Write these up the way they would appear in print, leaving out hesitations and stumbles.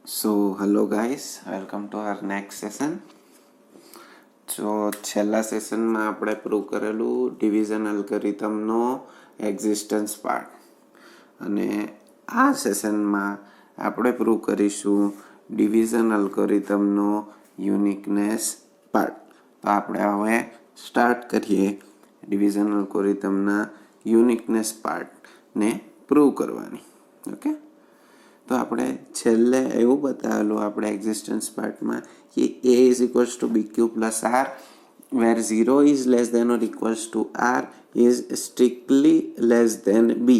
So hello guys, welcome to our next session. જો છેલ્લા સેશનમાં આપણે પ્રૂવ કરેલું ડિવિઝન અલ્ગોરિધમનો એક્ઝિસ્ટન્સ પાર્ટ અને આ સેશનમાં આપણે પ્રૂવ કરીશું ડિવિઝન અલ્ગોરિધમનો યુનિકનેસ પાર્ટ. તો આપણે હવે સ્ટાર્ટ કરીએ ડિવિઝન અલ્ગોરિધમના યુનિકનેસ પાર્ટને પ્રૂવ કરવાની. ઓકે, તો આપણે છેલ્લે એવું બતાવેલું આપણે એક્ઝિસ્ટન્સ પાર્ટમાં કે a is equals to bq plus r where 0 is less than or equals to r is strictly less than b.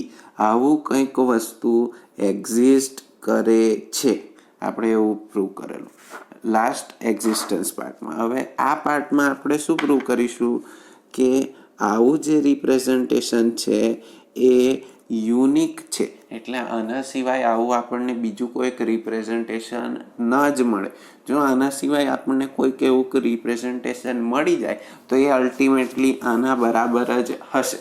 આવું કંઈક વસ્તુ એક્ઝિસ્ટ કરે છે, આપણે એવું પ્રૂવ કરેલું લાસ્ટ એક્ઝિસ્ટન્સ પાર્ટમાં. હવે આ પાર્ટમાં આપણે શું પ્રૂવ કરીશું કે આવું જે રિપ્રેઝન્ટેશન છે એ યુનિક છે, એટલે આના સિવાય આવું આપણને બીજું કોઈક રિપ્રેઝન્ટેશન ન જ મળે. જો આના સિવાય આપણને કોઈક એવું રિપ્રેઝન્ટેશન મળી જાય તો એ અલ્ટિમેટલી આના બરાબર જ હશે.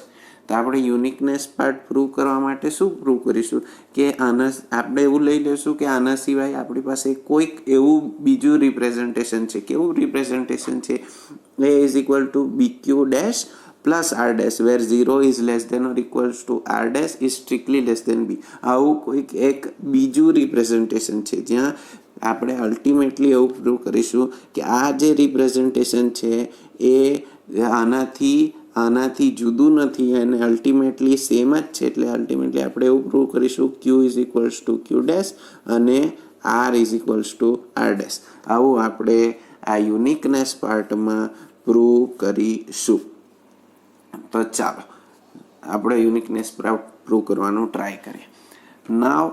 તો આપણે યુનિકનેસ પાર્ટ પ્રૂવ કરવા માટે શું પ્રૂવ કરીશું કે આના આપણે એવું લઈ લઈશું કે આના સિવાય આપણી પાસે કોઈક એવું બીજું રિપ્રેઝન્ટેશન છે. કેવું રિપ્રેઝન્ટેશન છે? a is equal to bq dash plus r dash where 0 is less than or equals to r dash is strictly less than b. આવું કોઈક એક બીજું રિપ્રેઝન્ટેશન છે જ્યાં આપણે અલ્ટિમેટલી એવું પ્રૂવ કરીશું કે આ જે રિપ્રેઝન્ટેશન છે એ આનાથી જુદું નથી અને અલ્ટિમેટલી સેમ જ છે. એટલે અલ્ટિમેટલી આપણે એવું પ્રૂવ કરીશું q is equals two q dash અને r is equals to r dash. આવું આપણે આ યુનિકનેસ પાર્ટમાં પ્રૂવ કરીશું. તો ચાલો આપણે યુનિકનેસ પ્રૂવ કરવાનું ટ્રાય કરીએ. Now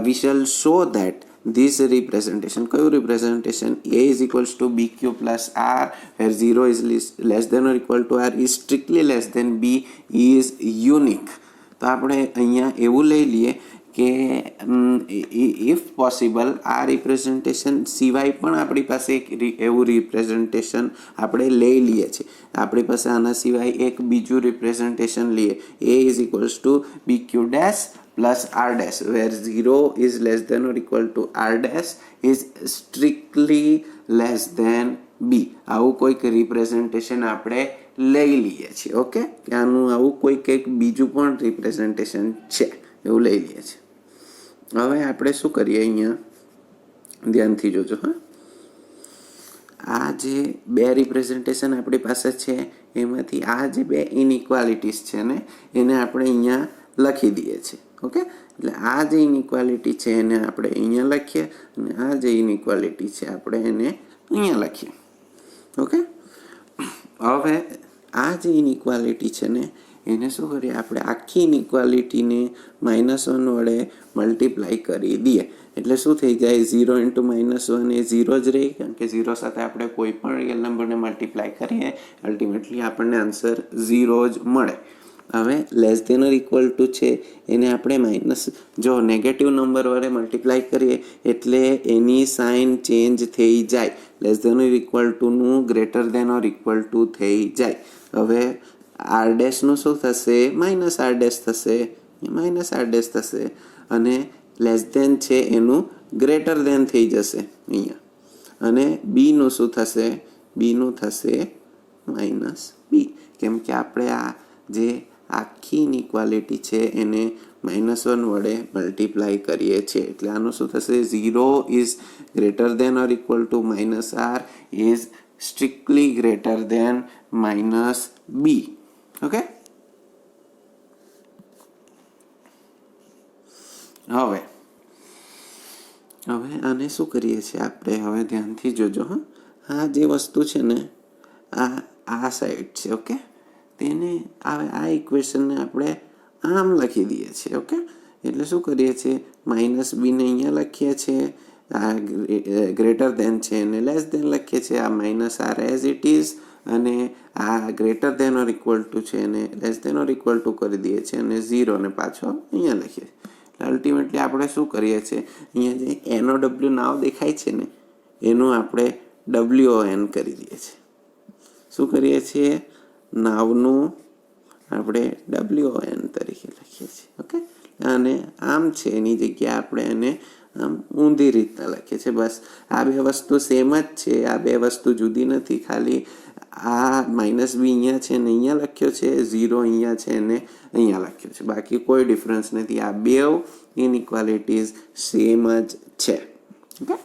we shall show that this representation, કયું representation? a is equals to bq plus r where 0 is less than or equal to r is strictly less than b is unique. તો આપણે અહીંયા એવું લઈ લઈએ કે if possible આ representation સિવાય પણ આપણી પાસે એક એવું રિપ્રેઝન્ટેશન આપણે લઈ લઈએ છીએ. આપણી પાસે આના સિવાય એક બીજું રિપ્રેઝન્ટેશન લઈએ. a is equals to bq dash plus r dash where 0 is less than or equal to r dash is strictly less than b. આવું કોઈક રિપ્રેઝન્ટેશન આપણે લઈ લઈએ છીએ. ઓકે, કે આનું આવું કોઈક એક બીજું પણ રિપ્રેઝન્ટેશન છે એવું લઈ લઈએ છીએ. હવે આપણે શું કરીએ, અહીંયા ધ્યાનથી જોજો. આ જે બે રિપ્રેઝન્ટેશન આપણી પાસે છે એમાંથી આ જે બે ઇનઇક્વાલિટીઝ છે ને એને આપણે અહીંયા લખી દઈએ છીએ. ઓકે, એટલે આ જે ઇનઇક્વાલિટી છે એને આપણે અહીંયા લખીએ અને આ જે ઇનઇક્વાલિટી છે આપણે એને અહીંયા લખીએ. ઓકે, હવે આ જે ઇનઇક્વાલિટી છે ને એને શું કરીએ, આપણે આખી ઇનઇક્વાલિટીને -1 વડે મલ્ટીપ્લાય કરી દઈએ. એટલે શું થઈ જાય, 0 ઇન્ટુ -1 એ 0 જ રહે, કારણ કે 0 સાથે આપણે કોઈ પણ રિયલ નંબરને મલ્ટીપ્લાય કરીએ અલ્ટિમેટલી આપણને આન્સર 0 જ મળે. હવે less than or equal to છે એને આપણે જો નેગેટિવ નંબર વડે મલ્ટીપ્લાય કરીએ એટલે એની સાઇન ચેન્જ થઈ જાય. લેસ દેન ઓર ઇક્વલ ટુનું greater than or equal to થઈ જાય. હવે આર ડેશનું શું થશે, -r ડેશ થશે, -r ડેશ થશે અને લેસ દેન છે એનું ગ્રેટર દેન થઈ જશે અહીંયા. અને બીનું શું થશે, બીનું થશે -b, કેમ કે આપણે આ જે આખી ઇનઇક્વાલિટી છે એને -1 વડે મલ્ટીપ્લાય કરીએ છીએ. એટલે આનું શું થશે, 0 is greater than or equal two -r is strictly greater than -b. Okay, હવે આને શું કરીએ છીએ આપણે, હવે ધ્યાનથી જોજો. આ જે વસ્તુ છે ને આ સાઈડ છે. ઓકે, તેને આ ઇક્વેશનને આપણે આમ લખી દઈએ છીએ. ઓકે, એટલે શું કરીએ છીએ, -b ને અહીંયા લખીએ છીએ, આ ગ્રેટર દેન છે એને લેસ દેન લખીએ છીએ, આ -r એઝ ઇટ ઇઝ અને આ greater than or equal to છે એને less than or equal to કરી દઈએ છીએ અને 0 ને પાછો અહીંયા લખીએ. એટલે અલ્ટિમેટલી આપણે શું કરીએ છીએ, અહીંયા જે NOW નાવ દેખાય છે ને એનું આપણે WON કરી દઈએ છીએ. શું કરીએ છીએ, નાવનું આપણે WON તરીકે લખીએ છીએ. ઓકે, અને આમ છે એની જગ્યાએ આપણે એને આમ ઊંધી રીતના લખીએ છીએ. બસ આ બે વસ્તુ સેમ જ છે, આ બે વસ્તુ જુદી નથી. ખાલી આ માઇનસ બી અહીંયા છે ને અહીંયા લખ્યો છે, 0 અહીંયા છે ને અહીંયા લખ્યો છે, બાકી કોઈ ડિફરન્સ નથી. આ બે ઇનઇક્વાલિટીઝ સેમ જ છે. ઓકે,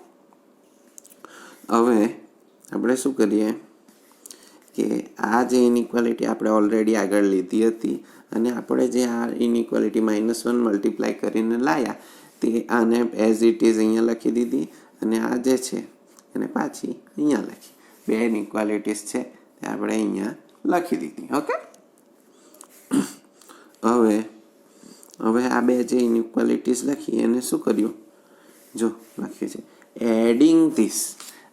હવે આપણે શું કરીએ કે આ જે ઇનઇક્વાલિટી આપણે ઓલરેડી આગળ લીધી હતી અને આપણે જે આ ઇનઇક્વાલિટી -1 મલ્ટીપ્લાય કરીને લાયા તે આને એઝ ઇટ ઇઝ અહીંયા લખી દીધી અને આ જે છે એને પાછી અહીંયા લખી. બે ઇનઇક્વાલિટીઝ છે તે આપણે અહીંયા લખી દીધી. ઓકે, હવે આ બે જે ઇનઇક્વાલિટીઝ લખી એને શું કર્યું, જો લખ્યું છે એડિંગ ધીસ.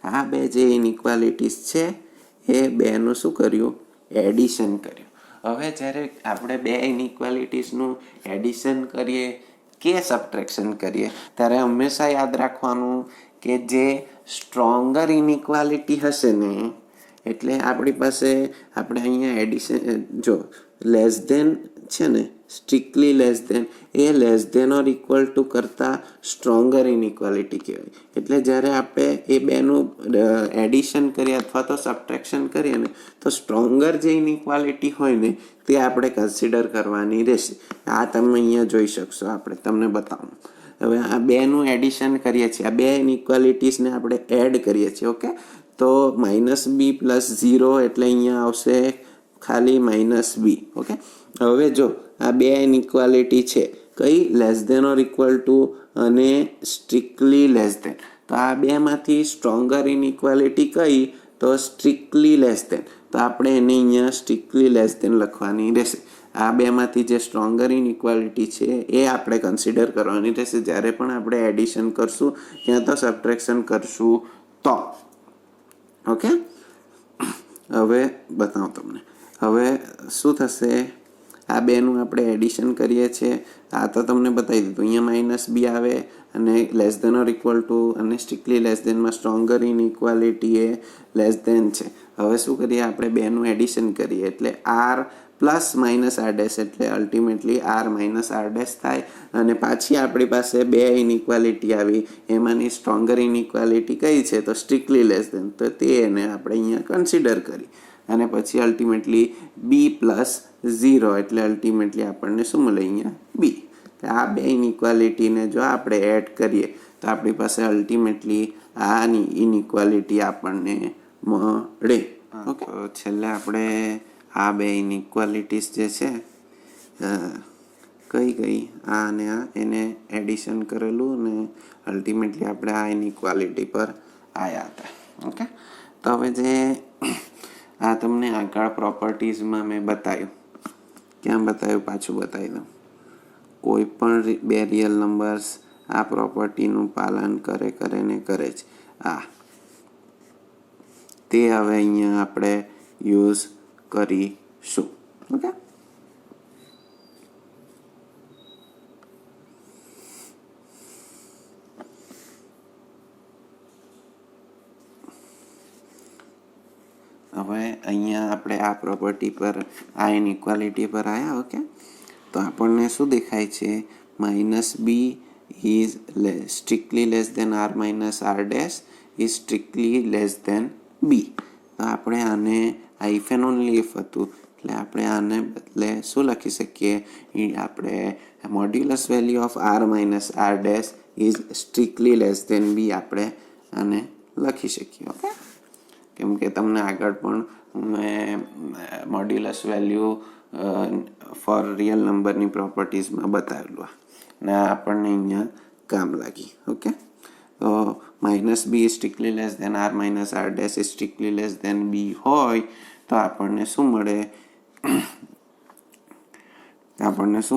આ બે જે ઇનઇક્વાલિટીઝ છે એ બેનું શું કર્યું, એડિશન કર્યું. હવે જ્યારે આપણે બે ઇનઇક્વાલિટીઝનું એડિશન કરીએ કે સબટ્રેક્શન કરીએ ત્યારે હંમેશા યાદ રાખવાનું કે જે સ્ટ્રોંગર ઇનઇક્વાલિટી હશે ને એટલે આપણી પાસે આપણે અહીંયા એડિશન જો લેસ ધેન છે ને સ્ટ્રિક્ટલી લેસ ધેન એ less than or equal to કરતાં સ્ટ્રોંગર ઇનઇક્વાલિટી કહેવાય. એટલે જ્યારે આપણે એ બેનું એડિશન કરીએ અથવા તો સબટ્રેક્શન કરીએ ને તો સ્ટ્રોંગર જે ઇનઇક્વાલિટી હોય ને તે આપણે કન્સિડર કરવાની રહેશે. આ તમે અહીંયા જોઈ શકશો, આપણે તમને બતાવું. હવે આ બેનું એડિશન કરીએ છીએ, આ બે ઇનઇક્વાલિટીઝને આપણે એડ કરીએ છીએ. ઓકે, તો -b + 0 એટલે અહીંયા આવશે ખાલી -b. ઓકે, હવે જો આ બે ઇનઇક્વાલિટી છે કઈ, less than or equal to અને સ્ટ્રિક્ટલી લેસ ધેન. તો આ બેમાંથી સ્ટ્રોંગર ઇનઇક્વાલિટી કઈ, તો સ્ટ્રિક્ટલી લેસ ધેન. તો આપણે એને અહીંયા સ્ટ્રિક્ટલી લેસ ધેન લખવાની રહેશે. આ બેમાંથી જે સ્ટ્રોંગર ઇનઇક્વાલિટી છે એ આપણે કન્સિડર કરવાની રહેશે જ્યારે પણ આપણે એડિશન કરશું ક્યાં તો સબટ્રેક્શન કરશું તો. ઓકે, હવે બતાવું તમને. હવે શું થશે, આ બેનું આપણે એડિશન કરીએ છીએ. આ તો તમને બતાવી દીધું, અહીંયા -b આવે અને less than or equal to અને સ્ટ્રિક્ટલી લેસ ધેનમાં સ્ટ્રોંગર ઇનઇક્વાલિટી એ લેસ ધેન છે. હવે શું કરીએ, આપણે બેનું એડિશન કરીએ એટલે r ± r' એટલે અલ્ટિમેટલી r - r' થાય અને પાછી આપણી પાસે બે ઇનઇક્વાલિટી આવી, એમાંની સ્ટ્રોંગર ઇનઇક્વાલિટી કઈ છે તો સ્ટ્રિક્ટલી લેસ ધેન. તો તેને આપણે અહીંયા કન્સિડર કરી અને પછી અલ્ટિમેટલી b + 0 એટલે અલ્ટિમેટલી આપણને શું મળે, અહીંયા b. આ બે ઇનઇક્વાલિટીને જો આપણે એડ કરીએ તો આપણી પાસે અલ્ટિમેટલી આની ઇનઇક્વાલિટી આપણને મળે. ઓકે, છેલ્લે આપણે આ બે ઇનઇક્વાલિટીઝ જે છે કઈ આ અને આ એને એડિશન કરેલું અને અલ્ટિમેટલી આપણે આ ઇનઇક્વાલિટી પર આવ્યા હતા. ઓકે, તો હવે જે આ તમને આગળ પ્રોપર્ટીઝમાં મેં બતાવ્યું, ક્યાં બતાવ્યું પાછું બતાવી દઉં. કોઈ પણ બે રિયલ નંબર્સ આ પ્રોપર્ટીનું પાલન કરે જ. તે હવે અહીંયા આપણે યુઝ કરીશું. ઓકે, હવે અહીંયા આપણે આ પ્રોપર્ટી પર આ ઇનઇક્વાલિટી પર આવ્યા. ઓકે, તો આપણને શું દેખાય છે, -b is strictly less than r - r' is strictly less than b. તો આપણે આને આ ઇફ એન્ડ ઓનલી ઇફ હતું એટલે આપણે આને બદલે શું લખી શકીએ, આપણે modulus value of r - r' is strictly less than b આપણે આને લખી શકીએ. ઓકે, કેમ કે તમને આગળ પણ મેં મોડ્યુલસ વેલ્યુ ફોર રિયલ નંબરની પ્રોપર્ટીઝમાં બતાવેલું ને આપણને અહીંયા કામ લાગી. ઓકે, તો -b strictly less than r - r' strictly less than b હોય તો આપણને શું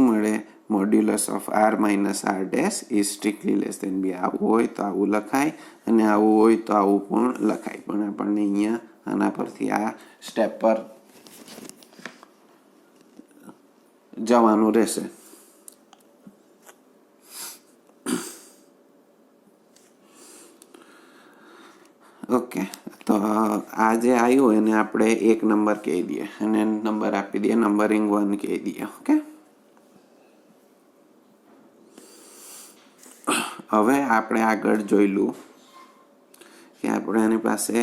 મળે, modulus of r - r' is strictly less than b. આવું હોય તો આવું લખાય અને આવું હોય તો આવું પણ લખાય, પણ આપણને અહીંયા આના પરથી આ સ્ટેપ પર જવાનું રહેશે. ઓકે, તો આ જે આવ્યું એને આપણે એક નંબર કહી દઈએ અને નંબર આપી દઈએ, નંબરિંગ 1 કહી દઈએ. ઓકે, હવે આપણે આગળ જોઈલું કે આપણે આની પાસે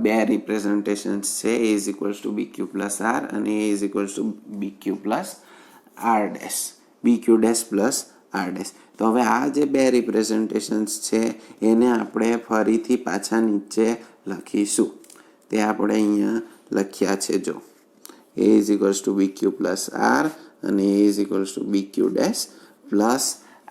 બે રિપ્રેઝન્ટેશન્સ છે a is equals to B q plus r અને a is equals to B q plus R dash b Q dash plus R dash. તો હવે આ જે બે રિપ્રેઝન્ટેશન્સ છે એને આપણે ફરીથી પાછા નીચે લખીશું. તે આપણે અહીંયા લખ્યા છે. જો a is equals to B q plus r અને a is equals to B Q dash plus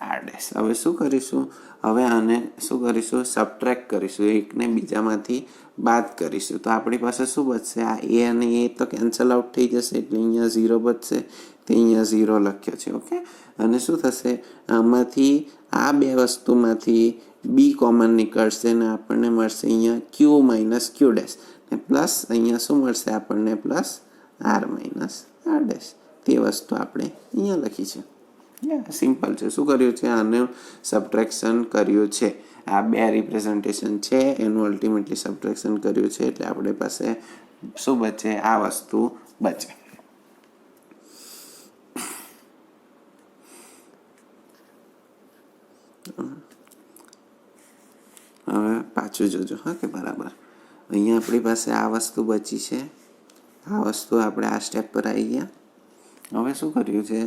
R dash. હવે શું કરીશું? હવે આને શું કરીશું? સબટ્રેક્ટ કરીશું, એકને બીજામાંથી બાદ કરીશું. તો આપણી પાસે શું બચશે? આ એ અને એ તો કેન્સલ આઉટ થઈ જશે એટલે અહીંયા 0 બચશે. તે અહીંયા 0 લખ્યો છે. ઓકે. અને શું થશે? આમાંથી આ બે વસ્તુમાંથી બી કોમન નીકળશે અને આપણને મળશે અહીંયા ક્યુ માઇનસ ક્યુ ડેશ ને પ્લસ અહીંયા શું મળશે આપણને? Plus r minus R dash. તે વસ્તુ આપણે અહીંયા લખી છે. સિમ્પલ છે. શું કર્યું છે? આનું સબટ્રેક્શન કર્યું છે. આ બે રિપ્રેઝન્ટેશન છે એનું અલ્ટિમેટલી સબટ્રેક્શન કર્યું છે એટલે આપણી પાસે શું બચે? આ વસ્તુ બચે. હવે પાછું જોજો હા કે બરાબર. અહીંયા આપણી પાસે આ વસ્તુ બચી છે. આ વસ્તુ આપણે આ સ્ટેપ પર આવી ગયા. હવે શું કર્યું છે?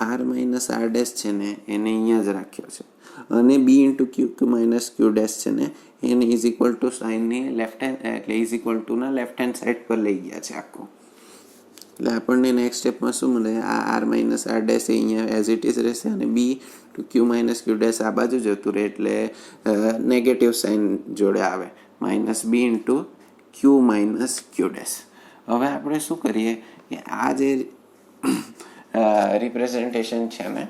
આર માઇનસ આર ડેશ છે ને એને અહીંયા જ રાખ્યો છે અને B into Q Q minus ક્યુ ડેશ છે ને એને ઇઝ ઇક્વલ ટુ સાઇનની લેફ્ટ હેન્ડ એટલે ઇઝ ઇક્વલ ટુના લેફ્ટ હેન્ડ સાઈડ પર લઈ ગયા છે આખું. એટલે આપણને નેક્સ્ટ સ્ટેપમાં શું મળે? આ આર માઇનસ આર ડેશ અહીંયા એઝ ઇટ ઇઝ રહેશે અને બી ટુ ક્યુ માઇનસ ક્યુ ડેશ આ બાજુ જતું રહે એટલે નેગેટિવ સાઇન જોડે આવે માઇનસ બી ઇન્ટુ ક્યુ માઇનસ ક્યુ ડેશ. હવે આપણે શું કરીએ કે આ જે રિપ્રેઝન્ટેશન છે ને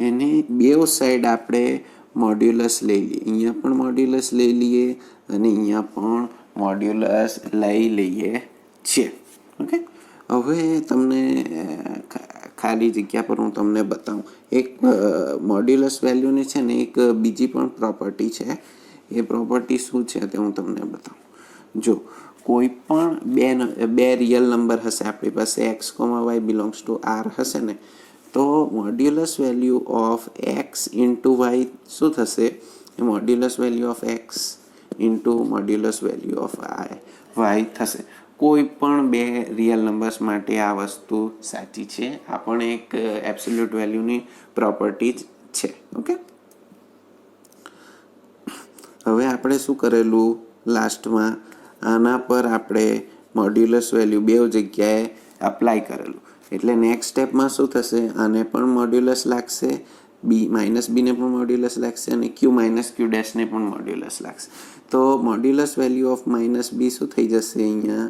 એની બેવ સાઈડ આપણે મોડ્યુલસ લઈ લઈએ. અહીંયા પણ મોડ્યુલસ લઈ લઈએ અને અહીંયા પણ મોડ્યુલસ લઈ લઈએ છીએ. ઓકે. હવે તમને ખાલી જગ્યા પર હું તમને બતાવું. એક મોડ્યુલસ વેલ્યુની છે ને એક બીજી પણ પ્રોપર્ટી છે. એ પ્રોપર્ટી શું છે તે હું તમને બતાવું. જો કોઈ પણ બે રિયલ નંબર હશે આપણી પાસે x comma y belongs to R હશે ને તો modulus value of x into y શું થશે? Modulus value of x into modulus value of y થશે. કોઈ પણ બે રિયલ નંબર્સ માટે આ વસ્તુ સાચી છે. આ પણ એક એબ્સોલ્યુટ વેલ્યુની પ્રોપર્ટી જ છે. ઓકે. હવે આપણે શું કરેલું લાસ્ટમાં? આના પર આપણે મોડ્યુલસ વેલ્યુ બે જગ્યાએ અપ્લાય કરેલું એટલે નેક્સ્ટ સ્ટેપમાં શું થશે? આને પણ મોડ્યુલસ લાગશે, બી માઇનસ બીને પણ મોડ્યુલસ લાગશે અને ક્યુ માઇનસ ક્યુ ડેશને પણ મોડ્યુલસ લાગશે. તો મોડ્યુલસ વેલ્યુ ઓફ માઇનસ બી શું થઈ જશે? અહીંયા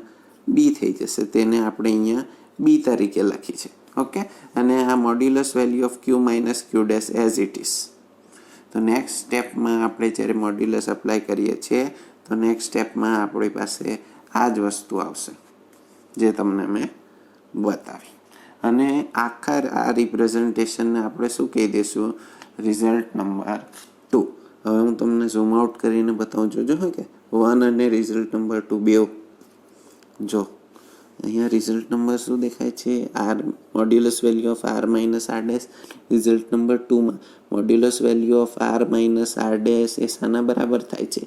બી થઈ જશે. તેને આપણે અહીંયા બી તરીકે લખી છે. ઓકે. અને આ modulus value of Q minus Q dash as it is. તો નેક્સ્ટ સ્ટેપમાં આપણે જ્યારે મોડ્યુલસ અપ્લાય કરીએ છીએ તો નેક્સ્ટ સ્ટેપમાં આપણી પાસે આ જ વસ્તુ આવશે જે તમને મેં બતાવી. અને આખા આ રિપ્રેઝન્ટેશનને આપણે શું કહી દઈશું? Result number 2. હવે હું તમને ઝૂમ આઉટ કરીને બતાવું. જોજો હા કે 1 અને રિઝલ્ટ નંબર 2 બે. જો અહીંયા રિઝલ્ટ નંબર શું દેખાય છે? R modulus value of R minus R dash. Result number 2માં modulus value of R minus R dash એ શાના બરાબર થાય છે?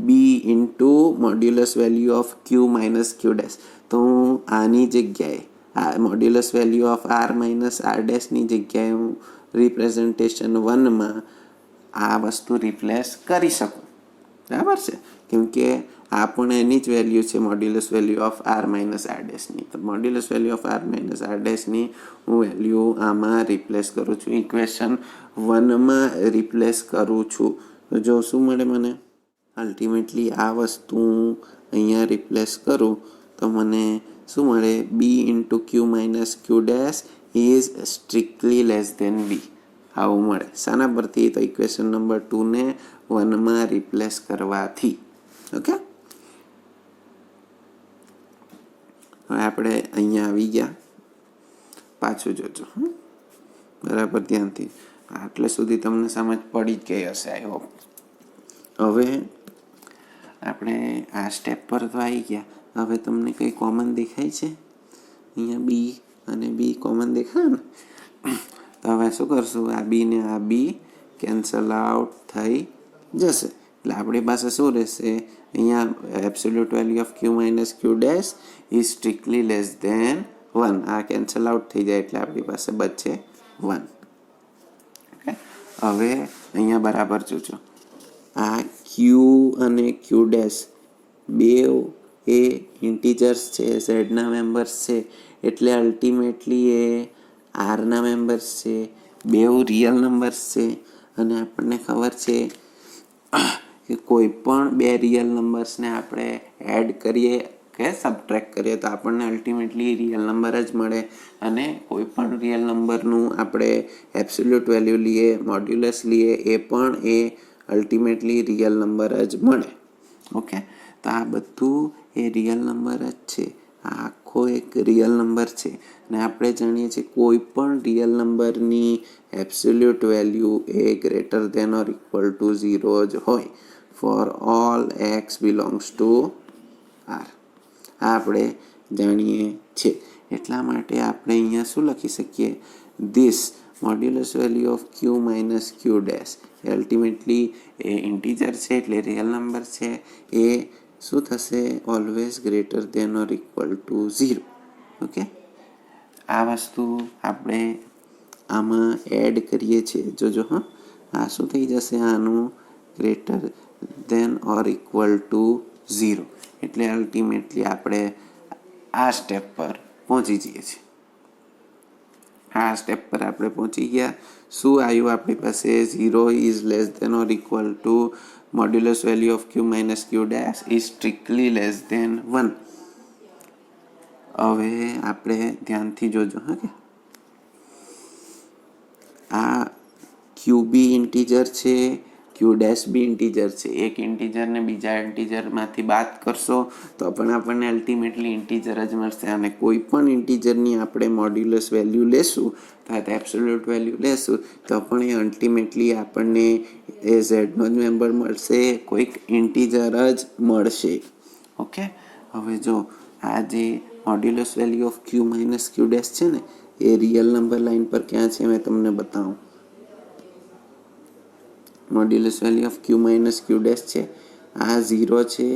B into modulus value of Q minus Q dash. તો હું આની જગ્યાએ આ modulus value of R minus R ડેશની જગ્યાએ હું રિપ્રેઝન્ટેશન 1માં આ વસ્તુ રિપ્લેસ કરી શકું. બરાબર છે? કેમ કે આ પણ એની જ વેલ્યુ છે modulus value of R minus R ડેશની. તો modulus value of R minus R ડેશની હું વેલ્યુ આમાં રિપ્લેસ કરું છું. ઇક્વેશન 1માં રિપ્લેસ કરું છું. તો જો શું મળે મને? અલ્ટિમેટલી આ વસ્તુ અહીંયા રિપ્લેસ કરું તો મને શું મળે? B into Q minus Q dash is strictly less than B. આવું મળે. શાના પરથી? તો ઇક્વેશન નંબર 2ને 1માં રિપ્લેસ કરવાથી. ઓકે. હવે આપણે અહીંયા આવી ગયા. પાછું જોજો બરાબર ધ્યાનથી. આટલે સુધી તમને સમજ પડી જ ગઈ હશે આઈ હોપ. હવે આપણે આ સ્ટેપ પર તો આવી ગયા. હવે તમને કંઈ કોમન દેખાય છે? અહીંયા બી અને બી કોમન દેખાય ને? તો હવે શું કરશું? આ બી ને આ બી કેન્સલ આઉટ થઈ જશે. એટલે આપણી પાસે શું રહેશે? અહીંયા absolute value of Q minus Q dash is strictly less than 1. આ કેન્સલ આઉટ થઈ જાય એટલે આપણી પાસે બચે 1. ઓકે, હવે અહીંયા બરાબર જોજો. આ ક્યુ અને ક્યુ ડેશ બે એ ઇન્ટીજર્સ છે, ઝેડના મેમ્બર્સ છે, એટલે અલ્ટિમેટલી એ આરના મેમ્બર્સ છે, બેઉ રિયલ નંબર્સ છે. અને આપણને ખબર છે કે કોઈ પણ બે રિયલ નંબર્સને આપણે એડ કરીએ કે સબટ્રેક્ટ કરીએ તો આપણને અલ્ટિમેટલી રિયલ નંબર જ મળે. અને કોઈ પણ રિયલ નંબરનું આપણે એબ્સોલ્યુટ વેલ્યુ લઈએ, મોડ્યુલસ લઈએ, એ પણ એ અલ્ટિમેટલી રિયલ નંબર જ મળે. ઓકે, તો આ બધું એ રિયલ નંબર જ છે. આ આખો એક રિયલ નંબર છે. અને આપણે જાણીએ છીએ કોઈ પણ રિયલ નંબરની એબ્સોલ્યુટ વેલ્યુ એ greater than or equal to 0 જ હોય for all x belongs to R. આ આપણે જાણીએ છીએ. એટલા માટે આપણે અહીંયા શું લખી શકીએ? This modulus value of Q minus Q dash A ultimately A integer છે, એટલે રિયલ નંબર છે. એ શું થશે? Always greater than or equal to 0. Okay, આ વસ્તુ આપણે આમાં એડ કરીએ છીએ. જોજો હા, આ શું થઈ જશે? આનું greater than or equal to 0. એટલે અલ્ટિમેટલી આપણે આ સ્ટેપ પર પહોંચી જઈએ છીએ. આ સ્ટેપ પર આપણે પહોંચી ગયા. શું આવ્યું આપણી પાસે? 0 is less than or equal to modulus value of Q minus Q dash is strictly less than 1. હવે આપણે ધ્યાનથી જોજો હા કે આ ક્યુ બી ઇન્ટીજર છે, ક્યુ ડેશ બી ઇન્ટીજર છે. એક ઇન્ટીજરને બીજા ઇન્ટીજરમાંથી બાદ કરશો તો પણ આપણને અલ્ટિમેટલી ઇન્ટીજર જ મળશે. અને કોઈ પણ ઇન્ટીજરની આપણે મોડ્યુલસ વેલ્યુ લેશું તો એબ્સોલ્યુટ વેલ્યુ લેશું તો પણ એ અલ્ટિમેટલી આપણને એ ઝેડનો જ મેમ્બર મળશે, કોઈક ઇન્ટીજર જ મળશે. ઓકે, હવે જો આ જે modulus value of Q minus Q dash છે ને, એ રિયલ નંબર લાઇન પર ક્યાં છે મેં તમને બતાવું. Modulus value of Q minus Q dash છે, આ 0 છે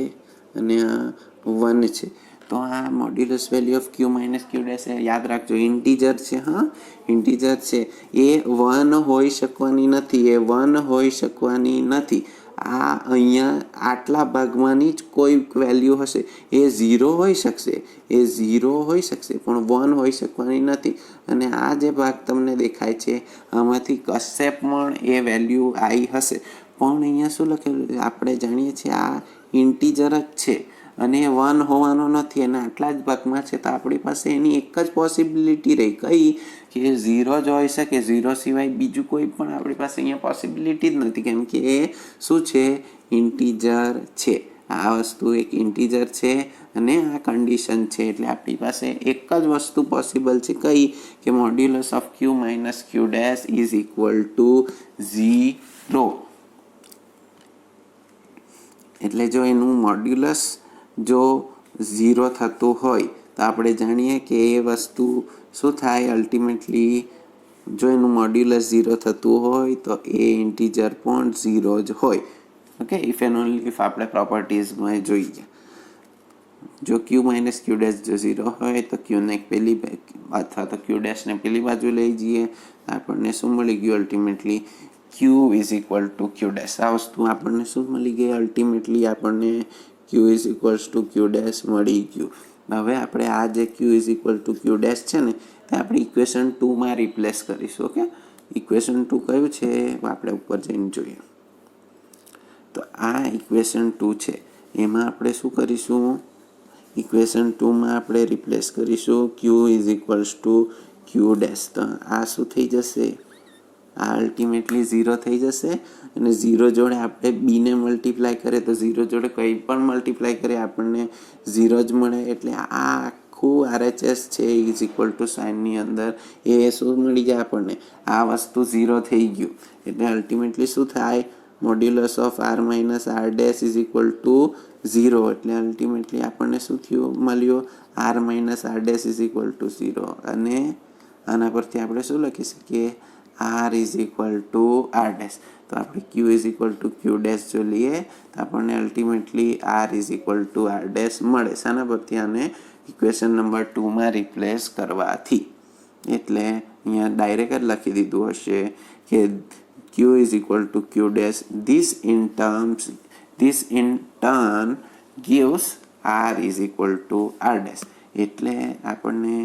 અને આ 1 છે. તો આ modulus value of Q minus Q dash યાદ રાખજો ઇન્ટીજર છે. હા, ઇન્ટીજર છે. એ 1 હોઈ શકવાની નથી, એ 1 હોઈ શકવાની નથી. આ અહીંયા આટલા ભાગમાંની જ કોઈ વેલ્યુ હશે. એ 0 હોઈ શકશે, એ 0 હોઈ શકશે પણ 1 હોઈ શકવાની નથી. અને આ જે ભાગ તમને દેખાય છે આમાંથી કશે પણ એ વેલ્યુ આવી હશે. પણ અહીંયા શું લખેલું છે? આપણે જાણીએ છીએ આ ઇન્ટીજર જ છે અને 1 હોવાનો નથી અને આટલા જ ભાગમાં છે. તો આપણી પાસે એની એક જ પોસિબિલિટી રહી, કઈ કે 0 જ હોઈ શકે. 0 સિવાય બીજું કોઈ પણ આપણી પાસે અહીંયા પોસિબિલિટી જ નથી, કેમ કે એ શું છે? ઇન્ટીજર છે. આ વસ્તુ એક ઇન્ટીજર છે અને આ કન્ડિશન છે. એટલે આપણી પાસે એક જ વસ્તુ પોસિબલ છે, કઈ કે modulus of Q minus Q dash is equal to 0. એટલે જો એનું મોડ્યુલસ જો 0 થતું હોય તો આપણે જાણીએ કે એ વસ્તુ શું થાય? અલ્ટિમેટલી જો એનું મોડ્યુલસ 0 થતું હોય તો એ ઇન્ટીજર પણ 0 જ હોય. Okay, if and only if આપણે પ્રોપર્ટીઝમાં જોઈએ. જો ક્યુ માઇનસ ક્યુ ડેશ જો 0 હોય તો ક્યુને પેલી અથવા તો ક્યુ ડેશને પેલી બાજુ લઈ જઈએ, આપણને શું મળી ગયું? Ultimately Q is equal to Q dash. આ વસ્તુ આપણને શું મળી ગઈ? અલ્ટિમેટલી આપણને Q is equals to Q dash મળી ગયું. હવે આપણે આ જે Q is equal to Q dash છે ને તે આપણે ઇક્વેશન 2માં રિપ્લેસ કરીશું. ઓકે, ઇક્વેશન 2 કયું છે? આપણે ઉપર જઈને જોઈએ. તો આ ઇક્વેશન 2 છે, એમાં આપણે શું કરીશું? ઇક્વેશન 2માં આપણે રિપ્લેસ કરીશું Q is equals to Q dash. તો આ શું થઈ જશે? આ અલ્ટિમેટલી 0 થઈ જશે અને 0 જોડે આપણે બીને મલ્ટીપ્લાય કરીએ તો 0 જોડે કંઈ પણ મલ્ટીપ્લાય કરીએ આપણને 0 જ મળે. એટલે આ આખું RHS છે ઇઝ ઇક્વલ ટુ સાઇનની અંદર એ શું મળી જાય આપણને? આ વસ્તુ 0 થઈ ગયું. એટલે અલ્ટિમેટલી શું થાય? Modulus of R minus R dash is equal to 0. એટલે અલ્ટિમેટલી આપણને શું થયું? મળ્યું R minus R dash is equal to 0. અને આના પરથી આપણે શું લખી શકીએ? R is equal to R dash. તો આપણે Q is equal to Q dash જો લઈએ તો આપણને ultimately R is equal to R dash મળે. શાના પરથી? આને ઇક્વેશન નંબર 2માં રિપ્લેસ કરવાથી. એટલે અહીંયા ડાયરેક્ટ જ લખી દીધું હશે કે Q is equal to Q dash. This in turn gives R is equal to R dash. એટલે આપણને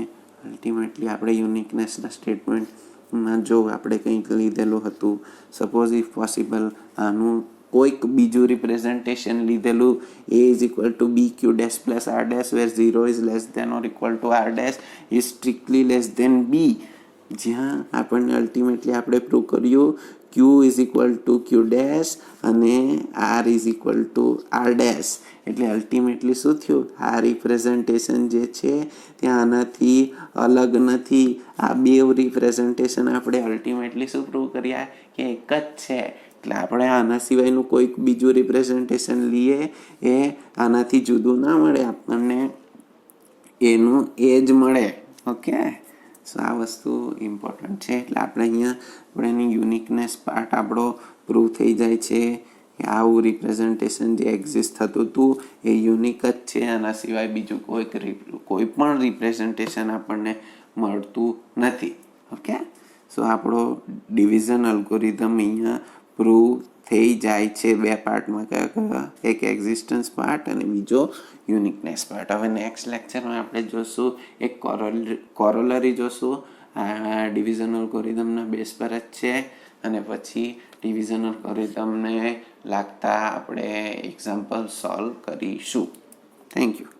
અલ્ટિમેટલી આપણે યુનિકનેસના સ્ટેટમેન્ટમાં જો આપણે કંઈક લીધેલું હતું, સપોઝ ઇફ પોસિબલ આનું કોઈક બીજું રિપ્રેઝન્ટેશન લીધેલું, a is equal to B Q dash plus R dash where 0 is less than or equal to R dash is strictly less than B. જ્યાં આપણને અલ્ટિમેટલી આપણે પ્રૂવ કર્યું Q is equal to Q dash અને R is equal to R dash. એટલે ultimately શું થયું? આ representation જે છે ત્યાં આનાથી અલગ નથી. આ બે રિપ્રેઝન્ટેશન આપણે અલ્ટિમેટલી શું પ્રૂવ કર્યા કે એક જ છે. એટલે આપણે આના સિવાયનું કોઈક બીજું રિપ્રેઝન્ટેશન લઈએ એ આનાથી જુદું ના મળે, આપણને એનું એ જ મળે. ઓકે, સો આ વસ્તુ ઇમ્પોર્ટન્ટ છે. એટલે આપણે અહીંયા આપણે એની યુનિકનેસ પાર્ટ આપણો પ્રૂવ થઈ જાય છે કે આવું રિપ્રેઝન્ટેશન જે એક્ઝિસ્ટ થતું હતું એ યુનિક જ છે. આના સિવાય બીજું કોઈ પણ રિપ્રેઝન્ટેશન આપણને મળતું નથી. ઓકે, સો આપણો ડિવિઝન અલ્ગોરિધમ અહીંયા પ્રૂવ થઈ જાય છે બે પાર્ટમાં. કયા કયા? એક એક્ઝિસ્ટન્સ પાર્ટ અને બીજો યુનિકનેસ પાર્ટ. હવે નેક્સ્ટ લેક્ચરમાં આપણે જોશું એક કોરોલરી જોશું. આ ડિવિઝન અલ્ગોરિધમના બેઝ પર જ છે અને પછી ડિવિઝન અલ્ગોરિધમને લાગતા આપણે એક્ઝામ્પલ સોલ્વ કરીશું. Thank you.